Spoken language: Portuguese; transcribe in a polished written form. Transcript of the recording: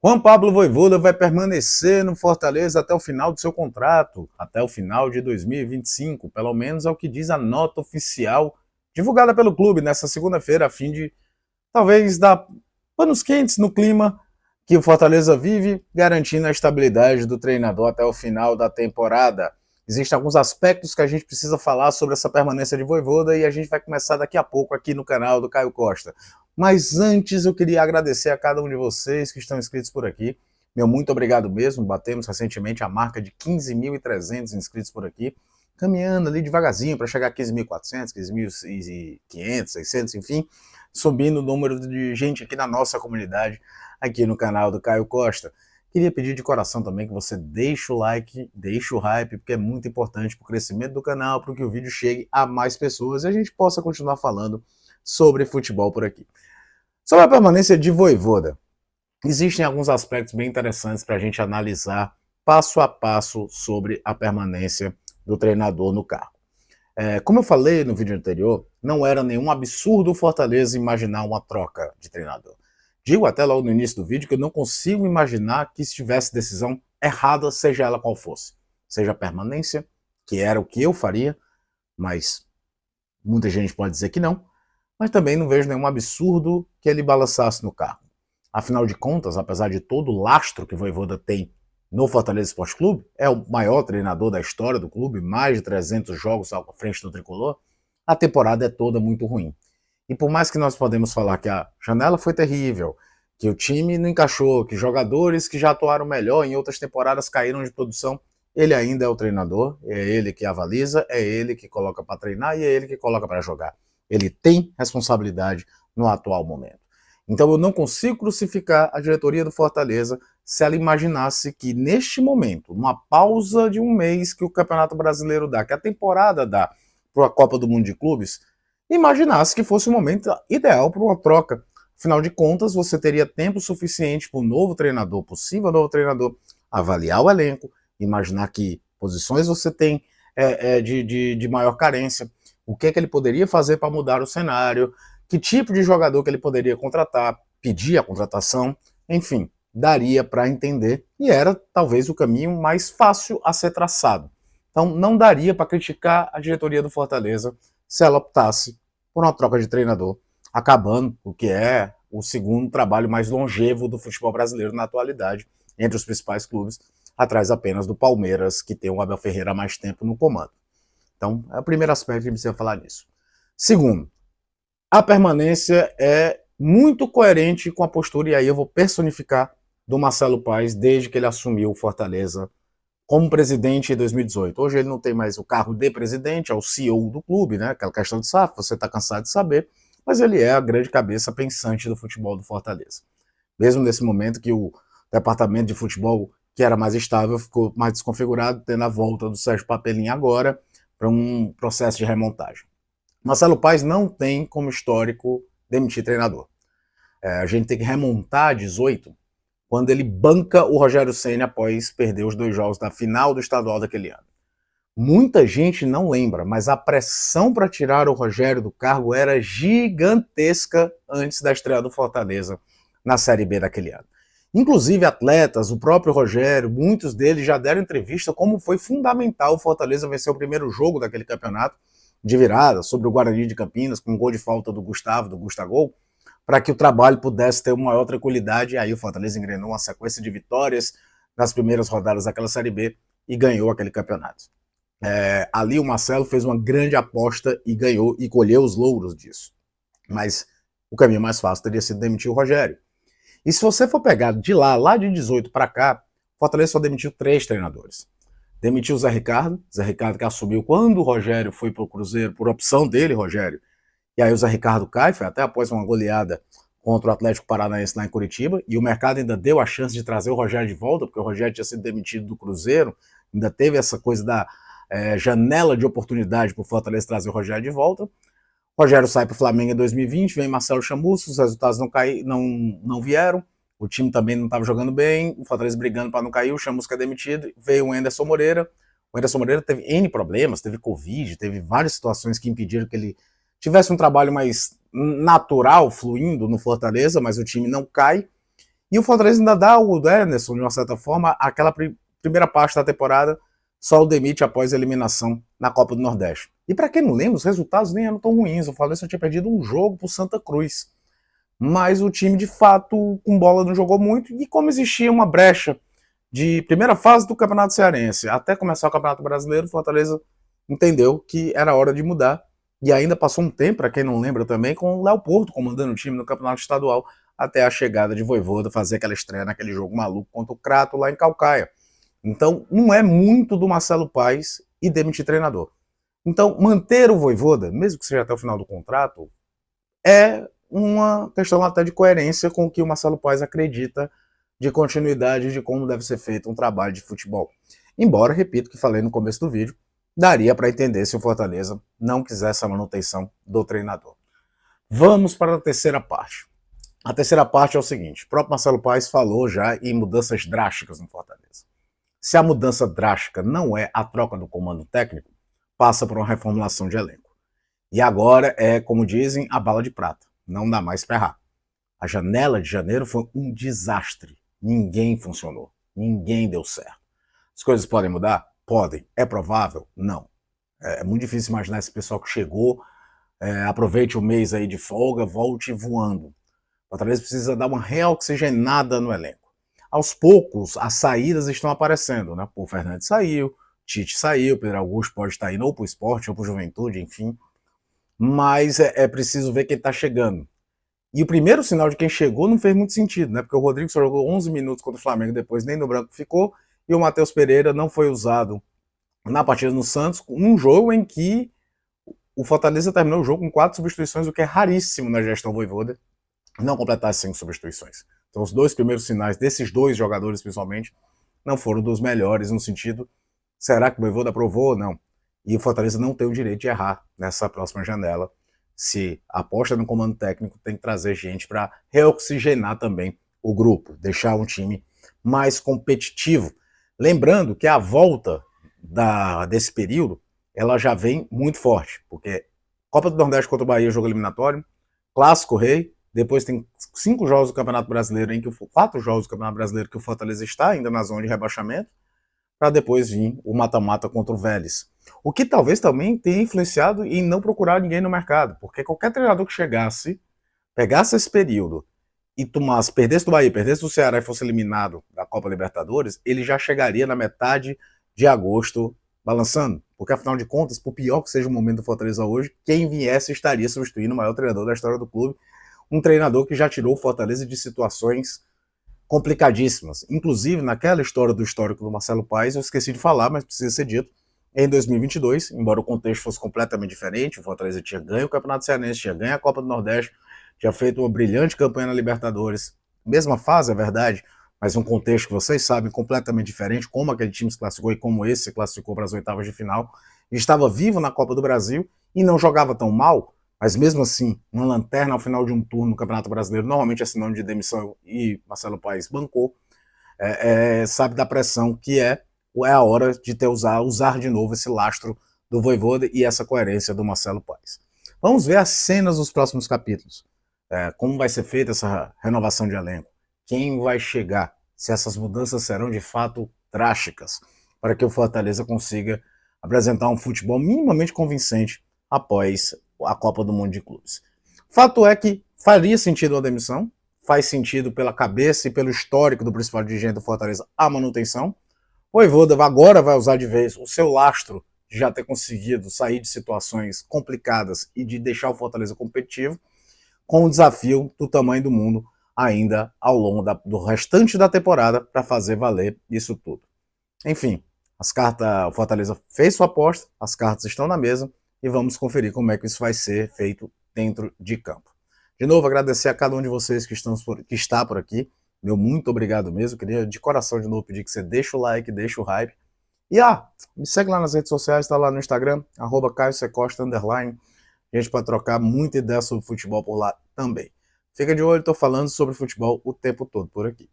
Juan Pablo Vojvoda vai permanecer no Fortaleza até o final do seu contrato, até o final de 2025, pelo menos é o que diz a nota oficial divulgada pelo clube nesta segunda-feira, a fim de talvez dar panos quentes no clima que o Fortaleza vive, garantindo a estabilidade do treinador até o final da temporada. Existem alguns aspectos que a gente precisa falar sobre essa permanência de Vojvoda e a gente vai começar daqui a pouco aqui no canal do Caio Costa. Mas antes eu queria agradecer a cada um de vocês que estão inscritos por aqui. Meu muito obrigado mesmo, batemos recentemente a marca de 15.300 inscritos por aqui, caminhando ali devagarzinho para chegar a 15.400, 15.500, 600, enfim, subindo o número de gente aqui na nossa comunidade, aqui no canal do Caio Costa. Queria pedir de coração também que você deixe o like, deixe o hype, porque é muito importante para o crescimento do canal, para que o vídeo chegue a mais pessoas e a gente possa continuar falando sobre futebol por aqui. Sobre a permanência de Vojvoda, existem alguns aspectos bem interessantes para a gente analisar passo a passo sobre a permanência do treinador no cargo. Como eu falei no vídeo anterior, não era nenhum absurdo o Fortaleza imaginar uma troca de treinador. Digo até logo no início do vídeo que eu não consigo imaginar que estivesse decisão errada, seja ela qual fosse. Seja a permanência, que era o que eu faria, mas muita gente pode dizer que não, mas também não vejo nenhum absurdo que ele balançasse no cargo. Afinal de contas, apesar de todo o lastro que o Vojvoda tem no Fortaleza Esporte Clube, é o maior treinador da história do clube, mais de 300 jogos à frente do tricolor, a temporada é toda muito ruim. E por mais que nós podemos falar que a janela foi terrível, que o time não encaixou, que jogadores que já atuaram melhor em outras temporadas caíram de produção, ele ainda é o treinador, é ele que avaliza, é ele que coloca para treinar e é ele que coloca para jogar. Ele tem responsabilidade no atual momento. Então eu não consigo crucificar a diretoria do Fortaleza se ela imaginasse que neste momento, uma pausa de um mês que o Campeonato Brasileiro dá, que a temporada dá para a Copa do Mundo de Clubes, imaginasse que fosse o momento ideal para uma troca. Afinal de contas, você teria tempo suficiente para o novo treinador, possível novo treinador, avaliar o elenco, imaginar que posições você tem de maior carência, o que ele poderia fazer para mudar o cenário, que tipo de jogador que ele poderia contratar, pedir a contratação, enfim, daria para entender e era talvez o caminho mais fácil a ser traçado. Então não daria para criticar a diretoria do Fortaleza se ela optasse por uma troca de treinador, acabando o que é o segundo trabalho mais longevo do futebol brasileiro na atualidade, entre os principais clubes, atrás apenas do Palmeiras, que tem o Abel Ferreira há mais tempo no comando. Então, é o primeiro aspecto que a gente precisa falar nisso. Segundo, a permanência é muito coerente com a postura, e aí eu vou personificar, do Marcelo Paes desde que ele assumiu o Fortaleza como presidente em 2018. Hoje ele não tem mais o cargo de presidente, é o CEO do clube, né? Aquela questão de SAF, você está cansado de saber, mas ele é a grande cabeça pensante do futebol do Fortaleza. Mesmo nesse momento que o departamento de futebol, que era mais estável, ficou mais desconfigurado, tendo a volta do Sérgio Papelinha agora, para um processo de remontagem. Marcelo Paes não tem como histórico demitir treinador. A gente tem que remontar 18, quando ele banca o Rogério Ceni após perder os 2 jogos da final do estadual daquele ano. Muita gente não lembra, mas a pressão para tirar o Rogério do cargo era gigantesca antes da estreia do Fortaleza na Série B daquele ano. Inclusive atletas, o próprio Rogério, muitos deles já deram entrevista como foi fundamental o Fortaleza vencer o primeiro jogo daquele campeonato de virada sobre o Guarani de Campinas, com um gol de falta do Gustavo, do Gustagol, para que o trabalho pudesse ter uma maior tranquilidade, e aí o Fortaleza engrenou uma sequência de vitórias nas primeiras rodadas daquela Série B e ganhou aquele campeonato. Ali o Marcelo fez uma grande aposta e ganhou e colheu os louros disso. Mas o caminho mais fácil teria sido demitir o Rogério. E se você for pegar de lá de 18 para cá, o Fortaleza só demitiu 3 treinadores. Demitiu o Zé Ricardo que assumiu quando o Rogério foi para o Cruzeiro, por opção dele, Rogério. E aí o Zé Ricardo cai, foi até após uma goleada contra o Atlético Paranaense lá em Curitiba, e o mercado ainda deu a chance de trazer o Rogério de volta, porque o Rogério tinha sido demitido do Cruzeiro, ainda teve essa coisa da janela de oportunidade para o Fortaleza trazer o Rogério de volta. Rogério sai para o Flamengo em 2020, vem Marcelo Chamusca, os resultados não vieram, o time também não estava jogando bem, o Fortaleza brigando para não cair, o Chamusca é demitido, veio o Anderson Moreira. O Anderson Moreira teve N problemas, teve Covid, teve várias situações que impediram que ele tivesse um trabalho mais natural, fluindo no Fortaleza, mas o time não cai. E o Fortaleza ainda dá ao Anderson, de uma certa forma, aquela primeira parte da temporada, só o demite após a eliminação na Copa do Nordeste. E para quem não lembra, os resultados nem eram tão ruins. O Fortaleza tinha perdido um jogo pro Santa Cruz. Mas o time, de fato, com bola não jogou muito. E como existia uma brecha de primeira fase do Campeonato Cearense até começar o Campeonato Brasileiro, o Fortaleza entendeu que era hora de mudar. E ainda passou um tempo, para quem não lembra também, com o Léo Porto comandando o time no Campeonato Estadual, até a chegada de Vojvoda fazer aquela estreia naquele jogo maluco contra o Crato lá em Calcaia. Então, não é muito do Marcelo Paes e demitir treinador. Então, manter o Vojvoda, mesmo que seja até o final do contrato, é uma questão até de coerência com o que o Marcelo Paes acredita de continuidade de como deve ser feito um trabalho de futebol. Embora, repito que falei no começo do vídeo, daria para entender se o Fortaleza não quisesse a manutenção do treinador. Vamos para a terceira parte. A terceira parte é o seguinte, o próprio Marcelo Paes falou já em mudanças drásticas no Fortaleza. Se a mudança drástica não é a troca do comando técnico, passa por uma reformulação de elenco. E agora é, como dizem, a bala de prata. Não dá mais para errar. A janela de janeiro foi um desastre. Ninguém funcionou. Ninguém deu certo. As coisas podem mudar? Podem. É provável? Não. É muito difícil imaginar esse pessoal que chegou, aproveite o mês aí de folga, volte voando. O Fortaleza precisa dar uma reoxigenada no elenco. Aos poucos, as saídas estão aparecendo, né? O Fernandes saiu, Tite saiu, Pedro Augusto pode estar indo ou para o esporte ou para o juventude, enfim. Mas é preciso ver quem está chegando. E o primeiro sinal de quem chegou não fez muito sentido, né? Porque o Rodrigo só jogou 11 minutos contra o Flamengo, depois nem no branco ficou, e o Matheus Pereira não foi usado na partida no Santos, um jogo em que o Fortaleza terminou o jogo com 4 substituições, o que é raríssimo na gestão Vojvoda, não completar 5 substituições. Então os dois primeiros sinais desses dois jogadores, principalmente, não foram dos melhores no sentido, será que o Vojvoda aprovou ou não? E o Fortaleza não tem o direito de errar nessa próxima janela. Se aposta no comando técnico, tem que trazer gente para reoxigenar também o grupo, deixar um time mais competitivo. Lembrando que a volta desse período, ela já vem muito forte, porque Copa do Nordeste contra o Bahia, jogo eliminatório, Clássico Rei, depois tem 5 jogos do Campeonato Brasileiro, 4 jogos do Campeonato Brasileiro que o Fortaleza está ainda na zona de rebaixamento, para depois vir o mata-mata contra o Vélez. O que talvez também tenha influenciado em não procurar ninguém no mercado, porque qualquer treinador que chegasse, pegasse esse período e tomasse, perdesse do Bahia, perdesse do Ceará e fosse eliminado da Copa Libertadores, ele já chegaria na metade de agosto balançando, porque afinal de contas, por pior que seja o momento do Fortaleza hoje, quem viesse estaria substituindo o maior treinador da história do clube, um treinador que já tirou o Fortaleza de situações complicadíssimas. Inclusive, naquela história do histórico do Marcelo Paes, eu esqueci de falar, mas precisa ser dito, em 2022, embora o contexto fosse completamente diferente, o Fortaleza tinha ganho o Campeonato Cearense, tinha ganho a Copa do Nordeste, tinha feito uma brilhante campanha na Libertadores, mesma fase, é verdade, mas um contexto que vocês sabem completamente diferente, como aquele time se classificou e como esse se classificou para as oitavas de final, estava vivo na Copa do Brasil e não jogava tão mal, mas mesmo assim, uma lanterna ao final de um turno no Campeonato Brasileiro, normalmente é sinônimo de demissão e Marcelo Paes bancou, sabe da pressão que é a hora de usar de novo esse lastro do Vojvoda e essa coerência do Marcelo Paes. Vamos ver as cenas dos próximos capítulos. Como vai ser feita essa renovação de elenco? Quem vai chegar? Se essas mudanças serão de fato drásticas para que o Fortaleza consiga apresentar um futebol minimamente convincente após a Copa do Mundo de Clubes. Fato é que faria sentido a demissão, faz sentido pela cabeça e pelo histórico do principal dirigente do Fortaleza a manutenção. O Vojvoda agora vai usar de vez o seu lastro de já ter conseguido sair de situações complicadas e de deixar o Fortaleza competitivo, com o desafio do tamanho do mundo ainda ao longo do restante da temporada para fazer valer isso tudo. Enfim, o Fortaleza fez sua aposta, as cartas estão na mesa e vamos conferir como é que isso vai ser feito dentro de campo. De novo, agradecer a cada um de vocês que está por aqui. Meu muito obrigado mesmo. Queria de coração de novo pedir que você deixe o like, deixe o hype. E me segue lá nas redes sociais, está lá no Instagram, @CaioCcosta_. A gente pode trocar muita ideia sobre futebol por lá também. Fica de olho, estou falando sobre futebol o tempo todo por aqui.